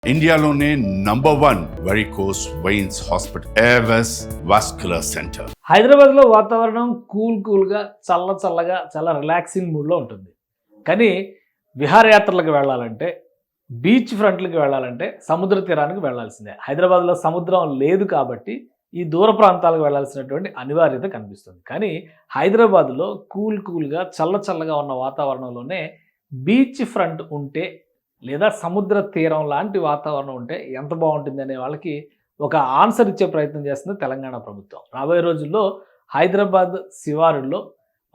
ఇండియాలోనే #1 varicose veins hospital Avis vascular centre. హైదరాబాద్లో వాతావరణం కూల్గా చల్లగా చాలా రిలాక్సింగ్ మూడ్లో ఉంటుంది. కానీ విహారయాత్రలకు వెళ్ళాలంటే, బీచ్ ఫ్రంట్లకు వెళ్ళాలంటే సముద్ర తీరానికి వెళ్ళాల్సిందే. హైదరాబాద్లో సముద్రం లేదు కాబట్టి ఈ దూర ప్రాంతాలకు వెళ్ళాల్సినటువంటి అనివార్యత కనిపిస్తుంది. కానీ హైదరాబాద్లో కూల్గా చల్లగా ఉన్న వాతావరణంలోనే బీచ్ ఫ్రంట్ ఉంటే లేదా సముద్ర తీరం లాంటి వాతావరణం ఉంటే ఎంత బాగుంటుంది అనే వాళ్ళకి ఒక ఆన్సర్ ఇచ్చే ప్రయత్నం చేస్తుంది తెలంగాణ ప్రభుత్వం. రాబోయే రోజుల్లో హైదరాబాద్ శివారుల్లో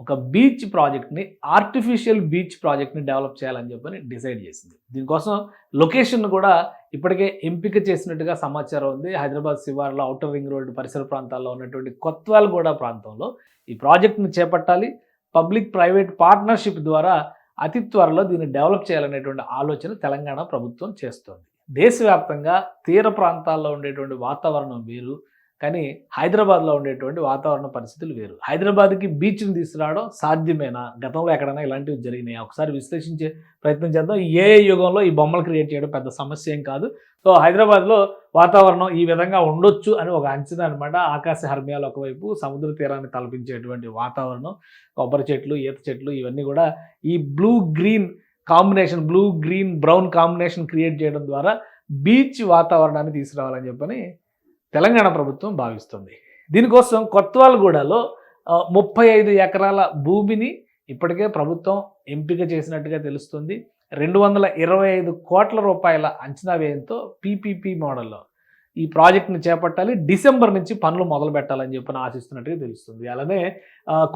ఒక బీచ్ ప్రాజెక్ట్ని, ఆర్టిఫిషియల్ బీచ్ ప్రాజెక్ట్ని డెవలప్ చేయాలని చెప్పని డిసైడ్ చేసింది. దీనికోసం లొకేషన్ కూడా ఇప్పటికే ఎంపిక చేసినట్టుగా సమాచారం ఉంది. హైదరాబాద్ శివారులో ఔటర్ రింగ్ రోడ్డు పరిసర ప్రాంతాల్లో ఉన్నటువంటి కొత్వాల్గూడ ప్రాంతంలో ఈ ప్రాజెక్ట్ని చేపట్టాలి. పబ్లిక్ ప్రైవేట్ పార్ట్నర్షిప్ ద్వారా అతి త్వరలో దీన్ని డెవలప్ చేయాలనేటువంటి ఆలోచన తెలంగాణ ప్రభుత్వం చేస్తోంది. దేశవ్యాప్తంగా తీర ప్రాంతాల్లో ఉండేటువంటి వాతావరణం వేరు, కానీ హైదరాబాద్లో ఉండేటువంటి వాతావరణ పరిస్థితులు వేరు. హైదరాబాద్కి బీచ్ని తీసుకురావడం సాధ్యమేనా? గతంలో ఎక్కడైనా ఇలాంటివి జరిగినాయి? ఒకసారి విశ్లేషించే ప్రయత్నం చేద్దాం. ఏ యుగంలో ఈ బొమ్మలు క్రియేట్ చేయడం పెద్ద సమస్య ఏం కాదు. సో హైదరాబాద్లో వాతావరణం ఈ విధంగా ఉండొచ్చు అని ఒక అంచనా అనమాట. ఆకాశ హర్మ్యాలు ఒకవైపు, సముద్ర తీరాన్ని తలపించేటువంటి వాతావరణం, కొబ్బరి చెట్లు, ఈత చెట్లు, ఇవన్నీ కూడా ఈ blue green brown combination create చేయడం ద్వారా బీచ్ వాతావరణాన్ని తీసుకురావాలని చెప్పని తెలంగాణ ప్రభుత్వం భావిస్తుంది. దీనికోసం కొత్వాల్గూడలో 35 ఎకరాల భూమిని ఇప్పటికే ప్రభుత్వం ఎంపిక చేసినట్టుగా తెలుస్తుంది. 225 కోట్ల రూపాయల అంచనా వ్యయంతో పీపీపీ మోడల్లో ఈ ప్రాజెక్ట్ని చేపట్టాలి. డిసెంబర్ నుంచి పనులు మొదలు పెట్టాలని చెప్పని ఆశిస్తున్నట్టుగా తెలుస్తుంది. అలానే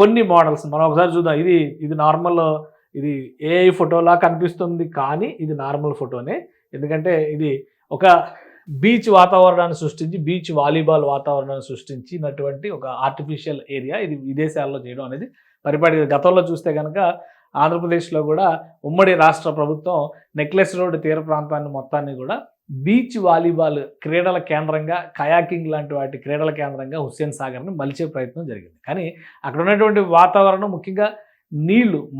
కొన్ని మోడల్స్ మనం ఒకసారి చూద్దాం. ఇది నార్మల్, ఇది ఏఐ ఫోటోలా కనిపిస్తుంది, కానీ ఇది నార్మల్ ఫోటోనే. ఎందుకంటే ఇది ఒక బీచ్ వాతావరణాన్ని సృష్టించి, బీచ్ వాలీబాల్ వాతావరణాన్ని సృష్టించినటువంటి ఒక ఆర్టిఫిషియల్ ఏరియా. ఇది విదేశాల్లో చేయడం అనేది పరిపాటి. గతంలో చూస్తే కనుక ఆంధ్రప్రదేశ్లో కూడా ఉమ్మడి రాష్ట్ర ప్రభుత్వం నెక్లెస్ రోడ్ తీర ప్రాంతాన్ని మొత్తాన్ని కూడా బీచ్ వాలీబాల్ క్రీడల కేంద్రంగా, కయాకింగ్ లాంటి వాటి క్రీడల కేంద్రంగా హుస్సేన్ సాగర్ని మలిచే ప్రయత్నం జరిగింది. కానీ అక్కడ ఉన్నటువంటి వాతావరణం, ముఖ్యంగా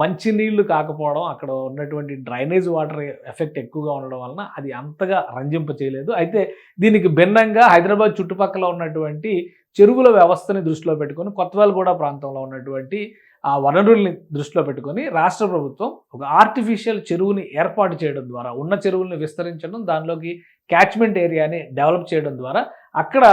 మంచి నీళ్లు కాకపోవడం, అక్కడ ఉన్నటువంటి డ్రైనేజ్ వాటర్ ఎఫెక్ట్ ఎక్కువగా ఉండడం వలన అది అంతగా రంజింప చేయలేదు. అయితే దీనికి భిన్నంగా హైదరాబాద్ చుట్టుపక్కల ఉన్నటువంటి చెరువుల వ్యవస్థని దృష్టిలో పెట్టుకొని, కొత్వాల్గూడ ప్రాంతంలో ఉన్నటువంటి ఆ వనరుల్ని దృష్టిలో పెట్టుకొని రాష్ట్ర ప్రభుత్వం ఒక ఆర్టిఫిషియల్ చెరువుని ఏర్పాటు చేయడం ద్వారా, ఉన్న చెరువుల్ని విస్తరించడం, దానిలోకి క్యాచ్మెంట్ ఏరియాని డెవలప్ చేయడం ద్వారా అక్కడ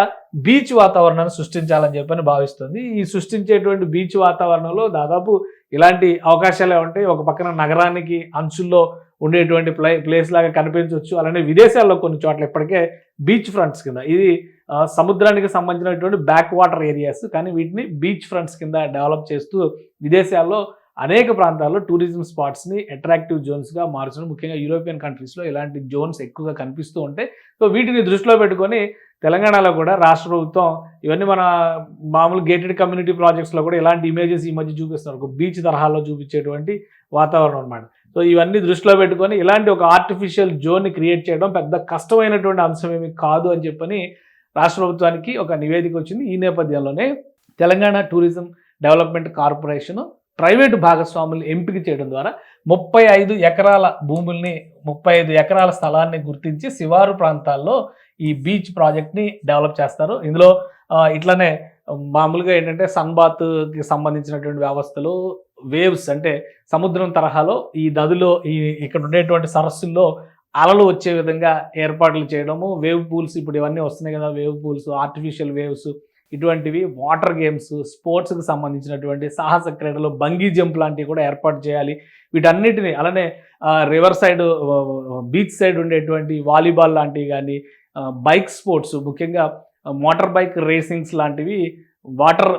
బీచ్ వాతావరణాన్ని సృష్టించాలని చెప్పని భావిస్తుంది. ఈ సృష్టించేటువంటి బీచ్ వాతావరణంలో దాదాపు ఇలాంటి అవకాశాలే ఉంటాయి. ఒక పక్కన నగరానికి అంచుల్లో ఉండేటువంటి ప్లేస్ లాగా కనిపించవచ్చు. అలానే విదేశాల్లో కొన్ని చోట్ల ఇప్పటికే బీచ్ ఫ్రంట్స్ కింద, ఇది సముద్రానికి సంబంధించినటువంటి బ్యాక్ వాటర్ ఏరియాస్, కానీ వీటిని బీచ్ ఫ్రంట్స్ కింద డెవలప్ చేస్తూ విదేశాల్లో అనేక ప్రాంతాల్లో టూరిజం స్పాట్స్ని అట్రాక్టివ్ జోన్స్గా మార్చడం, ముఖ్యంగా యూరోపియన్ కంట్రీస్లో ఇలాంటి జోన్స్ ఎక్కువగా కనిపిస్తూ ఉంటాయి. సో వీటిని దృష్టిలో పెట్టుకొని తెలంగాణలో కూడా రాష్ట్ర ప్రభుత్వం ఇవన్నీ మన మామూలు గేటెడ్ కమ్యూనిటీ ప్రాజెక్ట్స్లో కూడా ఇలాంటి ఇమేజెస్ ఈ మధ్య చూపిస్తున్నారు. ఒక బీచ్ తరహాలో చూపించేటువంటి వాతావరణం అనమాట. సో ఇవన్నీ దృష్టిలో పెట్టుకొని ఇలాంటి ఒక ఆర్టిఫిషియల్ జోన్ని క్రియేట్ చేయడం పెద్ద కష్టమైనటువంటి అంశం ఏమి కాదు అని చెప్పని రాష్ట్ర ప్రభుత్వానికి ఒక నివేదిక వచ్చింది. ఈ నేపథ్యంలోనే Telangana tourism development corporation private భాగస్వాములు ఎంపిక చేయడం ద్వారా 35 ఎకరాల భూముల్ని, 35 ఎకరాల స్థలాన్ని గుర్తించి శివారు ప్రాంతాల్లో ఈ బీచ్ ప్రాజెక్ట్ని డెవలప్ చేస్తారు. ఇందులో ఇట్లానే మామూలుగా ఏంటంటే సన్బాత్కి సంబంధించినటువంటి వ్యవస్థలు, వేవ్స్ అంటే సముద్రం తరహాలో ఈ నదిలో ఇక్కడ ఉండేటువంటి సరస్సుల్లో అలలు వచ్చే విధంగా ఏర్పాట్లు చేయడము, వేవ్ పూల్స్, ఇప్పుడు ఇవన్నీ వస్తున్నాయి కదా, వేవ్ పూల్స్, ఆర్టిఫిషియల్ వేవ్స్, ఇటువంటివి, వాటర్ గేమ్స్, స్పోర్ట్స్కి సంబంధించినటువంటి సాహస క్రీడలు, బంగీ జంప్ లాంటివి కూడా ఏర్పాటు చేయాలి. వీటన్నిటిని, అలానే రివర్ సైడ్, బీచ్ సైడ్ ఉండేటువంటి వాలీబాల్ లాంటివి కానీ, బైక్ స్పోర్ట్స్, ముఖ్యంగా మోటార్ బైక్ రేసింగ్స్ లాంటివి,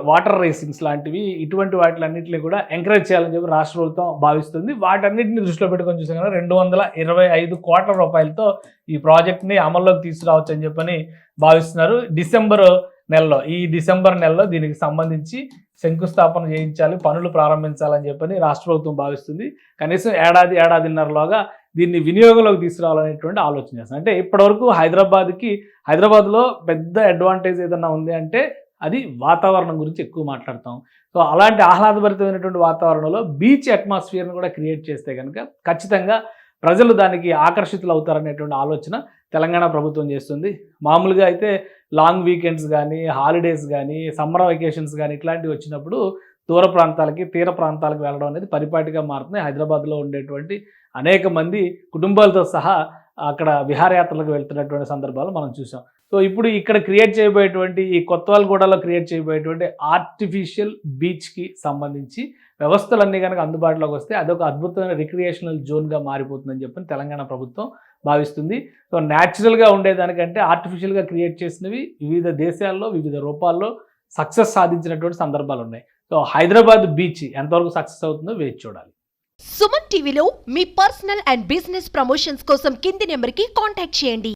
వాటర్ రేసింగ్స్ లాంటివి, ఇటువంటి వాటిలన్నింటినీ కూడా ఎంకరేజ్ చేయాలని చెప్పి రాష్ట్ర ప్రభుత్వం భావిస్తుంది. వాటన్నిటిని దృష్టిలో పెట్టుకొని చూసాం కదా, 225 కోట్ల రూపాయలతో ఈ ప్రాజెక్ట్ని అమల్లోకి తీసుకురావచ్చు అని చెప్పని భావిస్తున్నారు. ఈ డిసెంబర్ నెలలో దీనికి సంబంధించి శంకుస్థాపన చేయించాలి, పనులు ప్రారంభించాలని చెప్పని రాష్ట్ర ప్రభుత్వం భావిస్తుంది. కనీసం ఏడాదిన్నరలోగా దీన్ని వినియోగంలోకి తీసుకురావాలనేటువంటి ఆలోచన చేస్తుంది. అంటే ఇప్పటివరకు హైదరాబాద్లో పెద్ద అడ్వాంటేజ్ ఏదన్నా ఉంది అంటే అది వాతావరణం గురించి ఎక్కువ మాట్లాడతాం. సో అలాంటి ఆహ్లాదభరితమైనటువంటి వాతావరణంలో బీచ్ అట్మాస్ఫియర్ని కూడా క్రియేట్ చేస్తే కనుక ఖచ్చితంగా ప్రజలు దానికి ఆకర్షితులు అవుతారనేటువంటి ఆలోచన తెలంగాణ ప్రభుత్వం చేస్తుంది. మామూలుగా అయితే లాంగ్ వీకెండ్స్ కానీ, హాలిడేస్ కానీ, సమ్మర్ వెకేషన్స్ కానీ ఇట్లాంటివి వచ్చినప్పుడు దూర ప్రాంతాలకి, తీర ప్రాంతాలకు వెళ్ళడం అనేది పరిపాటిగా మారుతుంది. హైదరాబాద్లో ఉండేటువంటి అనేక మంది కుటుంబాలతో సహా అక్కడ విహారయాత్రలకు వెళ్తున్నటువంటి సందర్భాలు మనం చూసాం. సో ఇప్పుడు ఇక్కడ క్రియేట్ చేయబోయేటువంటి ఈ కొత్తవాల్గూడలో క్రియేట్ చేయబోయేటువంటి ఆర్టిఫిషియల్ బీచ్కి సంబంధించి వ్యవస్థలన్నీ కనుక అందుబాటులోకి వస్తే అదొక అద్భుతమైన రిక్రియేషనల్ జోన్గా మారిపోతుందని చెప్పి తెలంగాణ ప్రభుత్వం భావిస్తుంది. సో న్యాచురల్గా ఉండేదానికంటే ఆర్టిఫిషియల్గా క్రియేట్ చేసినవి వివిధ దేశాల్లో వివిధ రూపాల్లో సక్సెస్ సాధించినటువంటి సందర్భాలు ఉన్నాయి. సో హైదరాబాద్ బీచ్ ఎంతవరకు సక్సెస్ అవుతుందో వేచి చూడాలి. సుమన్ టీవీలో మీ పర్సనల్ అండ్ బిజినెస్ ప్రమోషన్స్ కోసం కింది నెంబర్కి కాంటాక్ట్ చేయండి.